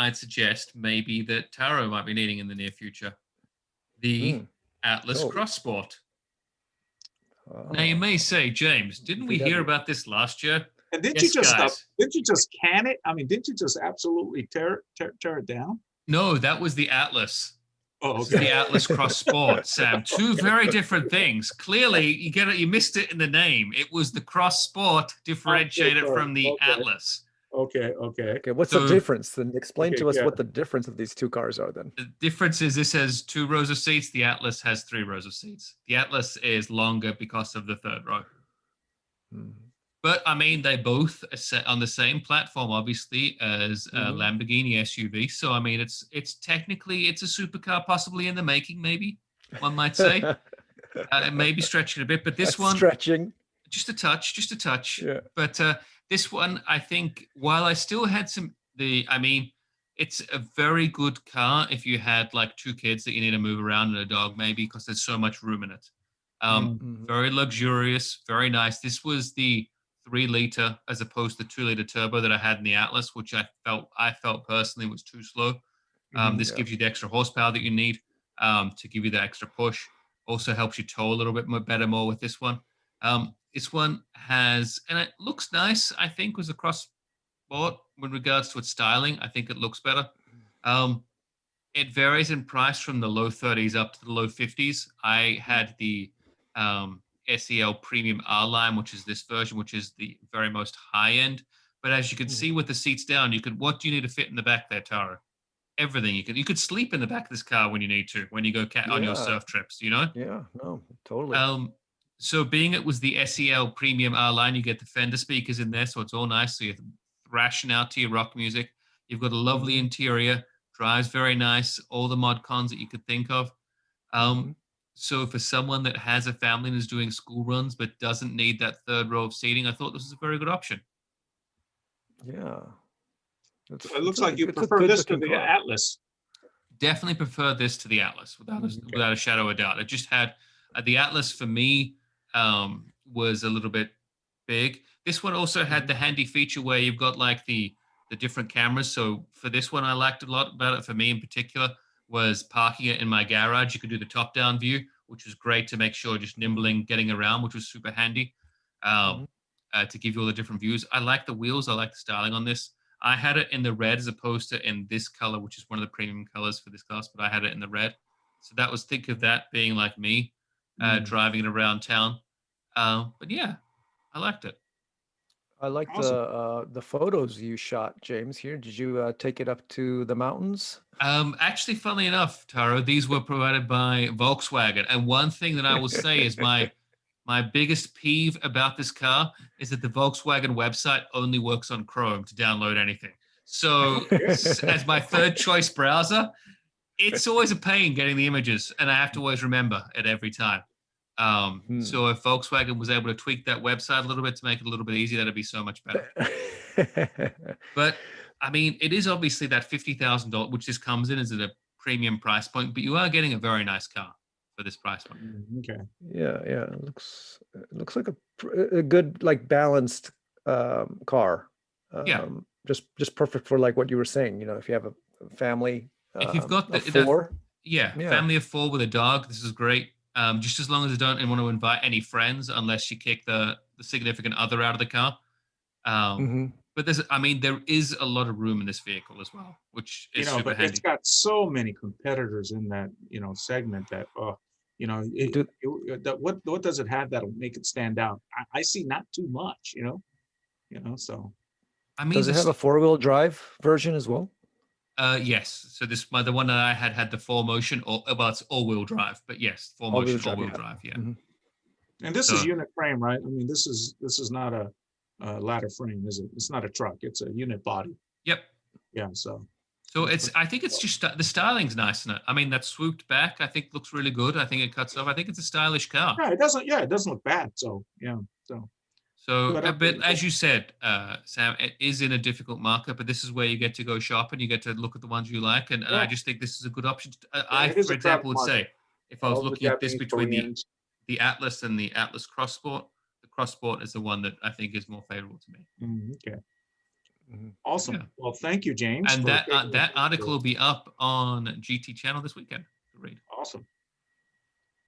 I'd suggest maybe that Taro might be needing in the near future. The Atlas Oh. Cross Sport. Now you Oh. may say, James, didn't we hear about this last year? And didn't Yes, you just guys. didn't you just can it? I mean, didn't you just absolutely tear it down? No, that was the Atlas. Oh, This is okay. the Atlas Cross Sport, Sam. Two very different things. Clearly, you missed it in the name. It was the Cross Sport differentiated from the Atlas. Okay. Okay, what's the So difference? Then explain Okay, to us yeah. what the difference of these two cars are then. the difference is this has 2 rows of seats. The Atlas has 3 rows of seats. The Atlas is longer because of the third row. But I mean, they both are set on the same platform, obviously, as a Lamborghini SUV. So I mean, it's technically it's a supercar, possibly in the making. Maybe one might say. Maybe stretching a bit, but this That's one stretching. just a touch. Yeah. But this one, I think, while I still had I mean, it's a very good car if you had like 2 kids that you need to move around and a dog, maybe, because there's so much room in it. Very luxurious, very nice. This was the 3-liter as opposed to 2-liter turbo that I had in the Atlas, which I felt personally was too slow. This gives you the extra horsepower that you need to give you the extra push. Also helps you tow a little bit more with this one. This one has, and it looks nice, I think, was a cross sport with regards to its styling. I think it looks better. It varies in price from the low 30s up to the low 50s. I had the SEL Premium R line, which is this version, which is the very most high end. But as you can see with the seats down, what do you need to fit in the back there, Taro? Everything. You could sleep in the back of this car when you need to, when you go on your surf trips, you know? Yeah, no, totally. So being it was the SEL Premium R line, you get the Fender speakers in there, so it's all nice. So you're thrashing out to your rock music. You've got a lovely interior, drives very nice, all the mod cons that you could think of. So for someone that has a family and is doing school runs but doesn't need that third row of seating, I thought this was a very good option. Yeah. It looks like you prefer this to the Atlas. Definitely prefer this to the Atlas without a shadow of a doubt. It just had the Atlas for me was a little bit big. This one also had the handy feature where you've got like the different cameras. So for this one, I liked a lot about it. For me in particular, was parking it in my garage. You could do the top-down view, which was great to make sure just nimbling, getting around, which was super handy to give you all the different views. I like the wheels. I like the styling on this. I had it in the red as opposed to in this color, which is one of the premium colors for this class, but I had it in the red. So that was, think of that being like me driving it around town. But yeah, I liked it. I like the photos you shot, James. Here, did you take it up to the mountains? Actually, funnily enough, Taro, these were provided by Volkswagen. And one thing that I will say is my biggest peeve about this car is that the Volkswagen website only works on Chrome to download anything. So as my third choice browser, it's always a pain getting the images, and I have to always remember it every time. So if Volkswagen was able to tweak that website a little bit to make it a little bit easier, that'd be so much better. But I mean, it is obviously that $50,000, which this comes in as at a premium price point, but you are getting a very nice car for this price point. Okay. Yeah. It looks like a good, like, balanced car. Just perfect for like what you were saying. You know, if you have a family, if you've got of 4, family of 4 with a dog, this is great. Just as long as they don't want to invite any friends, unless you kick the significant other out of the car. But there is a lot of room in this vehicle as well, which is super handy. It's got so many competitors in that segment that what does it have that'll make it stand out? I see not too much, So I mean, does it have a 4-wheel drive version as well? Yes. So the one that I had the 4Motion, it's all-wheel drive, but yes, 4Motion, all-wheel drive. Yeah. And this is unit frame, right? I mean, this is not a ladder frame, is it? It's not a truck. It's a unit body. Yep. Yeah. So I think it's just the styling's nice in it. I mean, that swooped back, I think looks really good. I think it cuts off. I think it's a stylish car. Yeah, it doesn't look bad. So yeah. So a bit, as you said, Sam, it is in a difficult market, but this is where you get to go shop and you get to look at the ones you like. And I just think this is a good option. For example, would say, if I was looking at this between the Atlas and the Atlas Cross Sport, the Cross Sport is the one that I think is more favorable to me. Okay. Mhm. Awesome. Yeah. Well, thank you, James. And for that taking the that time article to- will be up on GT channel this weekend to read. Awesome.